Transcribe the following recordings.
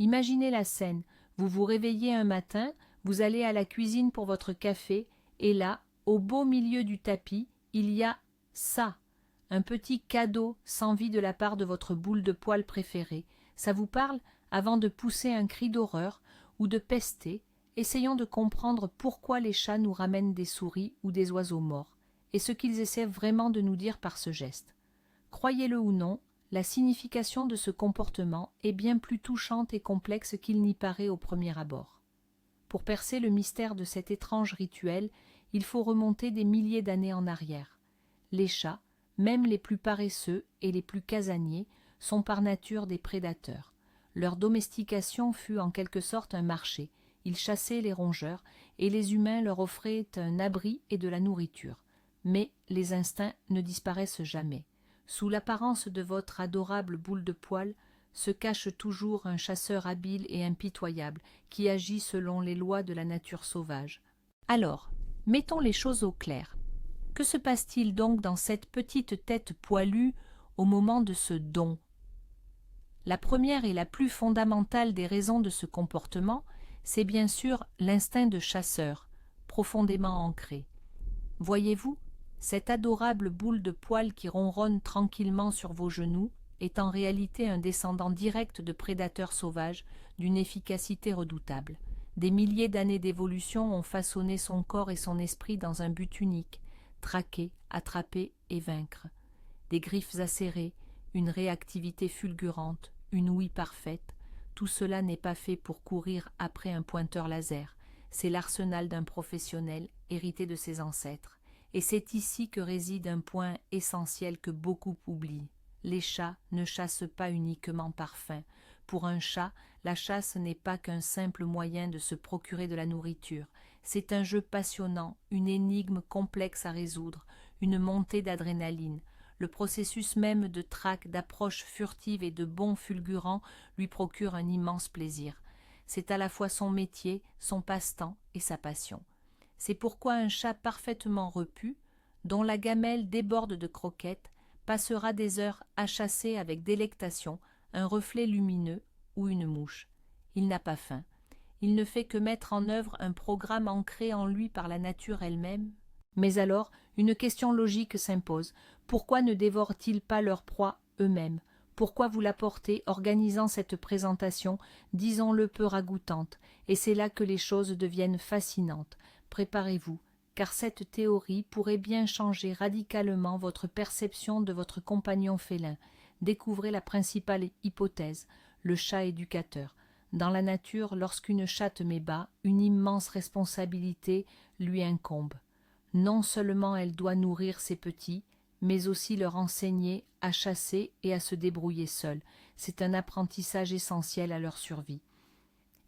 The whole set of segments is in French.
Imaginez la scène. Vous vous réveillez un matin, vous allez à la cuisine pour votre café, et là, au beau milieu du tapis, il y a ça, un petit cadeau sans vie de la part de votre boule de poil préférée. Ça vous parle? Avant de pousser un cri d'horreur ou de pester, essayons de comprendre pourquoi les chats nous ramènent des souris ou des oiseaux morts, et ce qu'ils essaient vraiment de nous dire par ce geste. Croyez-le ou non, la signification de ce comportement est bien plus touchante et complexe qu'il n'y paraît au premier abord. Pour percer le mystère de cet étrange rituel, il faut remonter des milliers d'années en arrière. Les chats, même les plus paresseux et les plus casaniers, sont par nature des prédateurs. Leur domestication fut en quelque sorte un marché. Ils chassaient les rongeurs et les humains leur offraient un abri et de la nourriture. Mais les instincts ne disparaissent jamais. Sous l'apparence de votre adorable boule de poil se cache toujours un chasseur habile et impitoyable qui agit selon les lois de la nature sauvage. Alors, mettons les choses au clair. Que se passe-t-il donc dans cette petite tête poilue au moment de ce don? La première et la plus fondamentale des raisons de ce comportement, c'est bien sûr l'instinct de chasseur, profondément ancré. Voyez-vous, cette adorable boule de poil qui ronronne tranquillement sur vos genoux est en réalité un descendant direct de prédateurs sauvages d'une efficacité redoutable. Des milliers d'années d'évolution ont façonné son corps et son esprit dans un but unique, traquer, attraper et vaincre. Des griffes acérées, une réactivité fulgurante, une ouïe parfaite, tout cela n'est pas fait pour courir après un pointeur laser, c'est l'arsenal d'un professionnel hérité de ses ancêtres. Et c'est ici que réside un point essentiel que beaucoup oublient. Les chats ne chassent pas uniquement par faim. Pour un chat, la chasse n'est pas qu'un simple moyen de se procurer de la nourriture. C'est un jeu passionnant, une énigme complexe à résoudre, une montée d'adrénaline. Le processus même de traque, d'approche furtive et de bond fulgurant lui procure un immense plaisir. C'est à la fois son métier, son passe-temps et sa passion. C'est pourquoi un chat parfaitement repu, dont la gamelle déborde de croquettes, passera des heures à chasser avec délectation un reflet lumineux ou une mouche. Il n'a pas faim. Il ne fait que mettre en œuvre un programme ancré en lui par la nature elle-même. Mais alors, une question logique s'impose. Pourquoi ne dévorent-ils pas leur proie eux-mêmes? Pourquoi vous l'apportez, organisant cette présentation, disons-le peu ragoûtante? Et c'est là que les choses deviennent fascinantes. Préparez-vous, car cette théorie pourrait bien changer radicalement votre perception de votre compagnon félin. Découvrez la principale hypothèse, le chat éducateur. Dans la nature, lorsqu'une chatte met bas, une immense responsabilité lui incombe. Non seulement elle doit nourrir ses petits, mais aussi leur enseigner à chasser et à se débrouiller seuls. C'est un apprentissage essentiel à leur survie.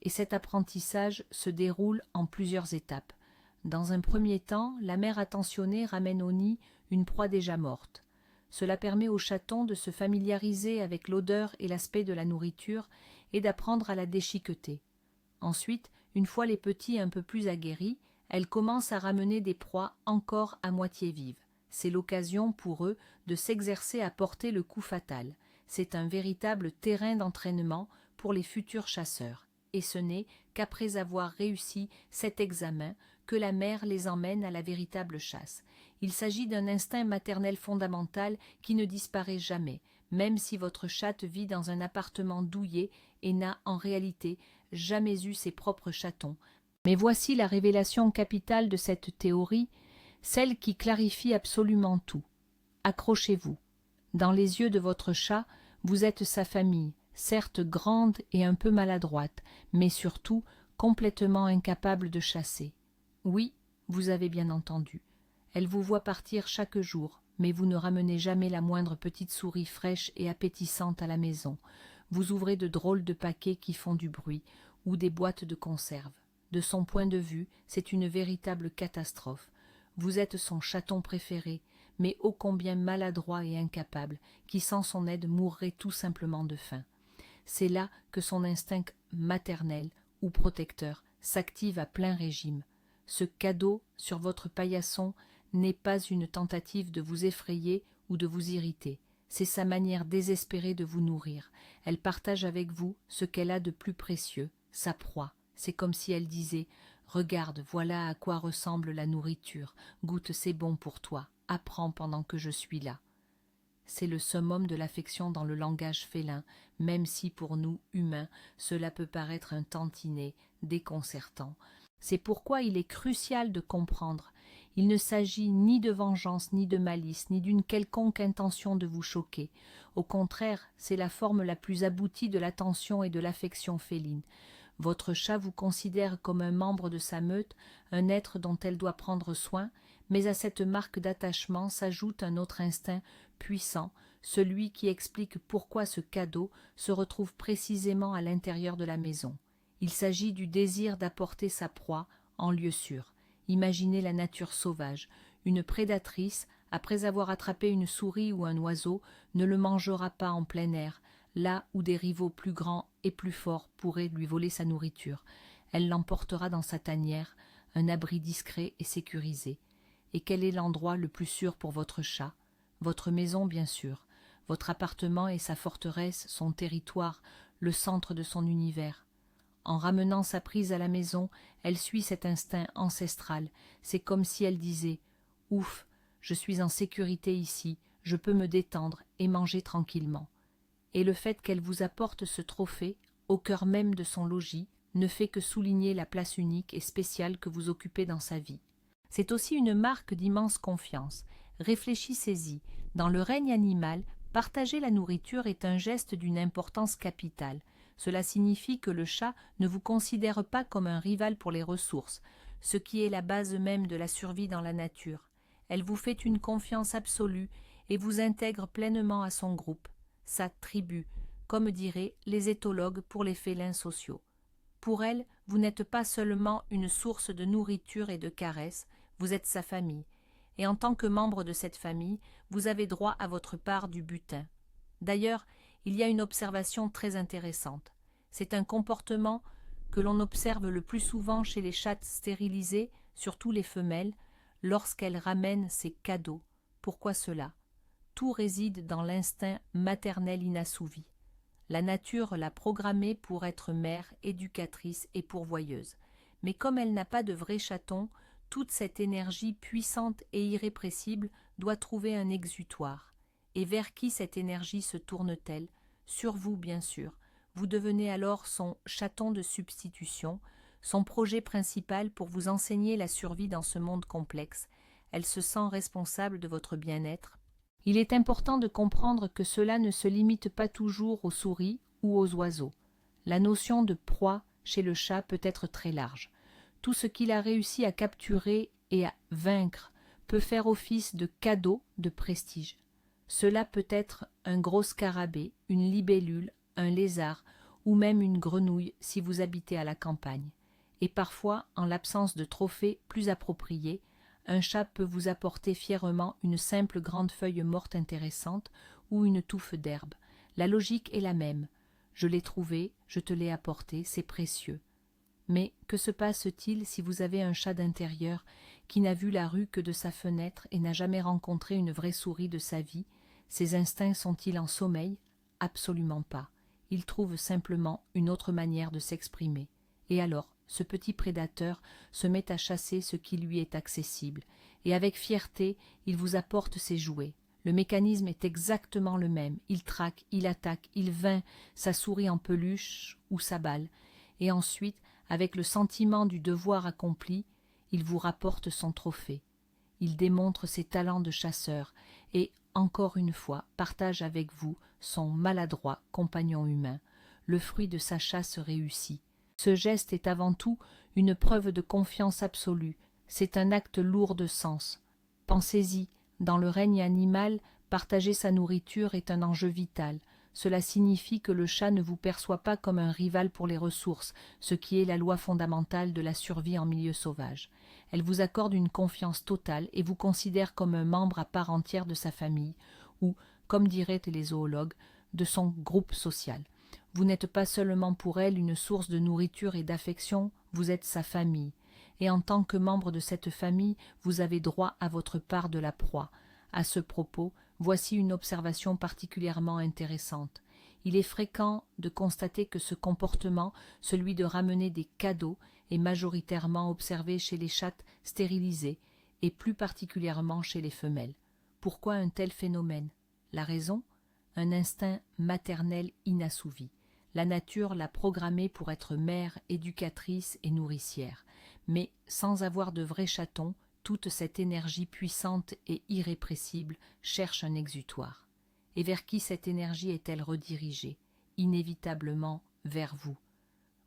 Et cet apprentissage se déroule en plusieurs étapes. Dans un premier temps, la mère attentionnée ramène au nid une proie déjà morte. Cela permet au chaton de se familiariser avec l'odeur et l'aspect de la nourriture et d'apprendre à la déchiqueter. Ensuite, une fois les petits un peu plus aguerris, elle commence à ramener des proies encore à moitié vives. C'est l'occasion pour eux de s'exercer à porter le coup fatal. C'est un véritable terrain d'entraînement pour les futurs chasseurs. Et ce n'est qu'après avoir réussi cet examen que la mère les emmène à la véritable chasse. Il s'agit d'un instinct maternel fondamental qui ne disparaît jamais, même si votre chatte vit dans un appartement douillet et n'a en réalité jamais eu ses propres chatons. Mais voici la révélation capitale de cette théorie, celle qui clarifie absolument tout. Accrochez-vous. Dans les yeux de votre chat, vous êtes sa famille, certes grande et un peu maladroite, mais surtout complètement incapable de chasser. Oui, vous avez bien entendu. Elle vous voit partir chaque jour, mais vous ne ramenez jamais la moindre petite souris fraîche et appétissante à la maison. Vous ouvrez de drôles de paquets qui font du bruit, ou des boîtes de conserve. De son point de vue, c'est une véritable catastrophe. Vous êtes son chaton préféré, mais ô combien maladroit et incapable, qui sans son aide mourrait tout simplement de faim. C'est là que son instinct maternel ou protecteur s'active à plein régime. Ce cadeau sur votre paillasson n'est pas une tentative de vous effrayer ou de vous irriter. C'est sa manière désespérée de vous nourrir. Elle partage avec vous ce qu'elle a de plus précieux, sa proie. C'est comme si elle disait « Regarde, voilà à quoi ressemble la nourriture. Goûte, c'est bon pour toi. Apprends pendant que je suis là. » C'est le summum de l'affection dans le langage félin, même si pour nous, humains, cela peut paraître un tantinet déconcertant. C'est pourquoi il est crucial de comprendre. Il ne s'agit ni de vengeance, ni de malice, ni d'une quelconque intention de vous choquer. Au contraire, c'est la forme la plus aboutie de l'attention et de l'affection féline. Votre chat vous considère comme un membre de sa meute, un être dont elle doit prendre soin, mais à cette marque d'attachement s'ajoute un autre instinct puissant, celui qui explique pourquoi ce cadeau se retrouve précisément à l'intérieur de la maison. Il s'agit du désir d'apporter sa proie en lieu sûr. Imaginez la nature sauvage. Une prédatrice, après avoir attrapé une souris ou un oiseau, ne le mangera pas en plein air, là où des rivaux plus grands et plus forts pourraient lui voler sa nourriture. Elle l'emportera dans sa tanière, un abri discret et sécurisé. Et quel est l'endroit le plus sûr pour votre chat? Votre maison, bien sûr. Votre appartement et sa forteresse, son territoire, le centre de son univers. En ramenant sa prise à la maison, elle suit cet instinct ancestral. C'est comme si elle disait « Ouf, je suis en sécurité ici, je peux me détendre et manger tranquillement. » Et le fait qu'elle vous apporte ce trophée, au cœur même de son logis, ne fait que souligner la place unique et spéciale que vous occupez dans sa vie. C'est aussi une marque d'immense confiance. Réfléchissez-y. Dans le règne animal, partager la nourriture est un geste d'une importance capitale. Cela signifie que le chat ne vous considère pas comme un rival pour les ressources, ce qui est la base même de la survie dans la nature. Elle vous fait une confiance absolue et vous intègre pleinement à son groupe, sa tribu, comme diraient les éthologues pour les félins sociaux. Pour elle, vous n'êtes pas seulement une source de nourriture et de caresses, vous êtes sa famille. Et en tant que membre de cette famille, vous avez droit à votre part du butin. D'ailleurs, il y a une observation très intéressante. C'est un comportement que l'on observe le plus souvent chez les chattes stérilisées, surtout les femelles, lorsqu'elles ramènent ces cadeaux. Pourquoi cela? Tout réside dans l'instinct maternel inassouvi. La nature l'a programmée pour être mère, éducatrice et pourvoyeuse. Mais comme elle n'a pas de vrai chaton, toute cette énergie puissante et irrépressible doit trouver un exutoire. Et vers qui cette énergie se tourne-t-elle? Sur vous, bien sûr. Vous devenez alors son chaton de substitution, son projet principal pour vous enseigner la survie dans ce monde complexe. Elle se sent responsable de votre bien-être. Il est important de comprendre que cela ne se limite pas toujours aux souris ou aux oiseaux. La notion de proie chez le chat peut être très large. Tout ce qu'il a réussi à capturer et à vaincre peut faire office de cadeau de prestige. Cela peut être un gros scarabée, une libellule, un lézard ou même une grenouille si vous habitez à la campagne. Et parfois, en l'absence de trophées plus appropriés, un chat peut vous apporter fièrement une simple grande feuille morte intéressante ou une touffe d'herbe. La logique est la même. Je l'ai trouvé, je te l'ai apporté, c'est précieux. Mais que se passe-t-il si vous avez un chat d'intérieur qui n'a vu la rue que de sa fenêtre et n'a jamais rencontré une vraie souris de sa vie? Ses instincts sont-ils en sommeil? Absolument pas. Il trouve simplement une autre manière de s'exprimer. Et alors, ce petit prédateur se met à chasser ce qui lui est accessible, et avec fierté, il vous apporte ses jouets. Le mécanisme est exactement le même. Il traque, il attaque, il vainc sa souris en peluche ou sa balle, et ensuite, avec le sentiment du devoir accompli, il vous rapporte son trophée. Il démontre ses talents de chasseur et, encore une fois, partage avec vous son maladroit compagnon humain. Le fruit de sa chasse réussit. Ce geste est avant tout une preuve de confiance absolue. C'est un acte lourd de sens. Pensez-y, dans le règne animal, partager sa nourriture est un enjeu vital. Cela signifie que le chat ne vous perçoit pas comme un rival pour les ressources, ce qui est la loi fondamentale de la survie en milieu sauvage. Elle vous accorde une confiance totale et vous considère comme un membre à part entière de sa famille, ou, comme diraient les zoologues, de son groupe social. Vous n'êtes pas seulement pour elle une source de nourriture et d'affection, vous êtes sa famille. Et en tant que membre de cette famille, vous avez droit à votre part de la proie. À ce propos, Voici une observation particulièrement intéressante. Il est fréquent de constater que ce comportement, celui de ramener des cadeaux, est majoritairement observé chez les chattes stérilisées et plus particulièrement chez les femelles. Pourquoi un tel phénomène? La raison? Un instinct maternel inassouvi. La nature l'a programmée pour être mère, éducatrice et nourricière. Mais sans avoir de vrais chatons, toute cette énergie puissante et irrépressible cherche un exutoire. Et vers qui cette énergie est-elle redirigée? Inévitablement vers vous.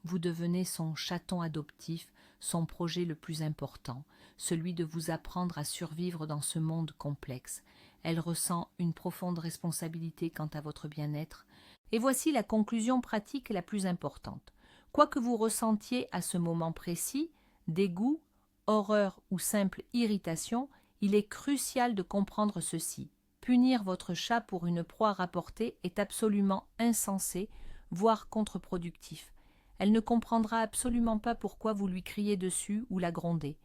Vous devenez son chaton adoptif, son projet le plus important, celui de vous apprendre à survivre dans ce monde complexe. Elle ressent une profonde responsabilité quant à votre bien-être. Et voici la conclusion pratique la plus importante. Quoi que vous ressentiez à ce moment précis, dégoût, horreur ou simple irritation, il est crucial de comprendre ceci. Punir votre chat pour une proie rapportée est absolument insensé, voire contre-productif. Elle ne comprendra absolument pas pourquoi vous lui criez dessus ou la grondez.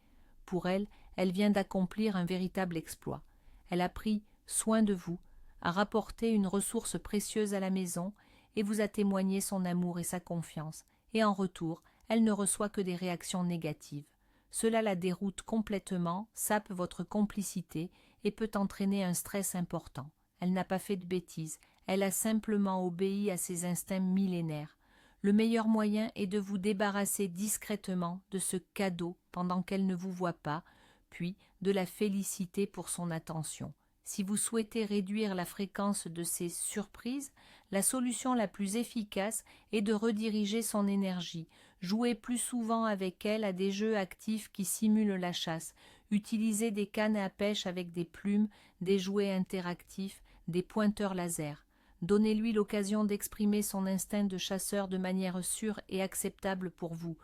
Pour elle, elle vient d'accomplir un véritable exploit. Elle a pris soin de vous, a rapporté une ressource précieuse à la maison et vous a témoigné son amour et sa confiance, et en retour, elle ne reçoit que des réactions négatives. Cela la déroute complètement, sape votre complicité et peut entraîner un stress important. Elle n'a pas fait de bêtises, elle a simplement obéi à ses instincts millénaires. Le meilleur moyen est de vous débarrasser discrètement de ce cadeau pendant qu'elle ne vous voit pas, puis de la féliciter pour son attention. Si vous souhaitez réduire la fréquence de ces surprises, la solution la plus efficace est de rediriger son énergie. Jouez plus souvent avec elle à des jeux actifs qui simulent la chasse. Utilisez des cannes à pêche avec des plumes, des jouets interactifs, des pointeurs laser. Donnez-lui l'occasion d'exprimer son instinct de chasseur de manière sûre et acceptable pour vous.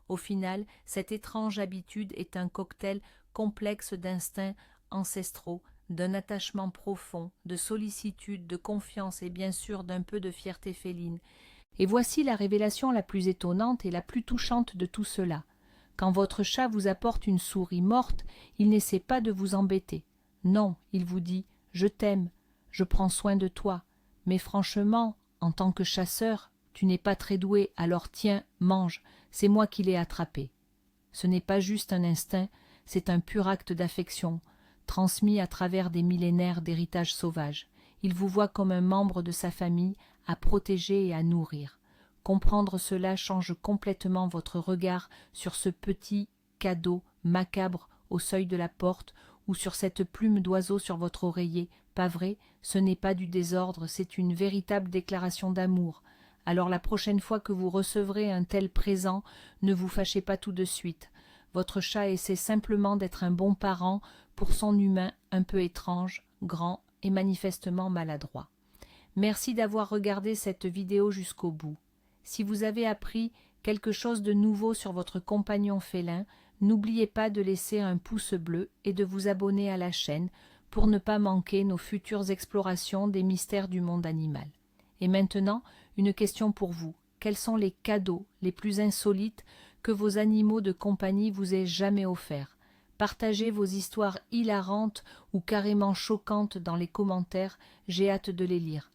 Au final, cette étrange habitude est un cocktail complexe d'instincts ancestraux, d'un attachement profond, de sollicitude, de confiance et bien sûr d'un peu de fierté féline. Et voici la révélation la plus étonnante et la plus touchante de tout cela. Quand votre chat vous apporte une souris morte, il n'essaie pas de vous embêter. Non, il vous dit « Je t'aime, je prends soin de toi, mais franchement, en tant que chasseur, tu n'es pas très doué, alors tiens, mange, c'est moi qui l'ai attrapé. » Ce n'est pas juste un instinct, c'est un pur acte d'affection, transmis à travers des millénaires d'héritage sauvage. Il vous voit comme un membre de sa famille à protéger et à nourrir. Comprendre cela change complètement votre regard sur ce petit cadeau macabre au seuil de la porte ou sur cette plume d'oiseau sur votre oreiller. Pas vrai, ce n'est pas du désordre, c'est une véritable déclaration d'amour. Alors la prochaine fois que vous recevrez un tel présent, ne vous fâchez pas tout de suite. Votre chat essaie simplement d'être un bon parent pour son humain un peu étrange, grand et manifestement maladroit. Merci d'avoir regardé cette vidéo jusqu'au bout. Si vous avez appris quelque chose de nouveau sur votre compagnon félin, n'oubliez pas de laisser un pouce bleu et de vous abonner à la chaîne pour ne pas manquer nos futures explorations des mystères du monde animal. Et maintenant, une question pour vous. Quels sont les cadeaux les plus insolites que vos animaux de compagnie vous aient jamais offerts? Partagez vos histoires hilarantes ou carrément choquantes dans les commentaires, j'ai hâte de les lire.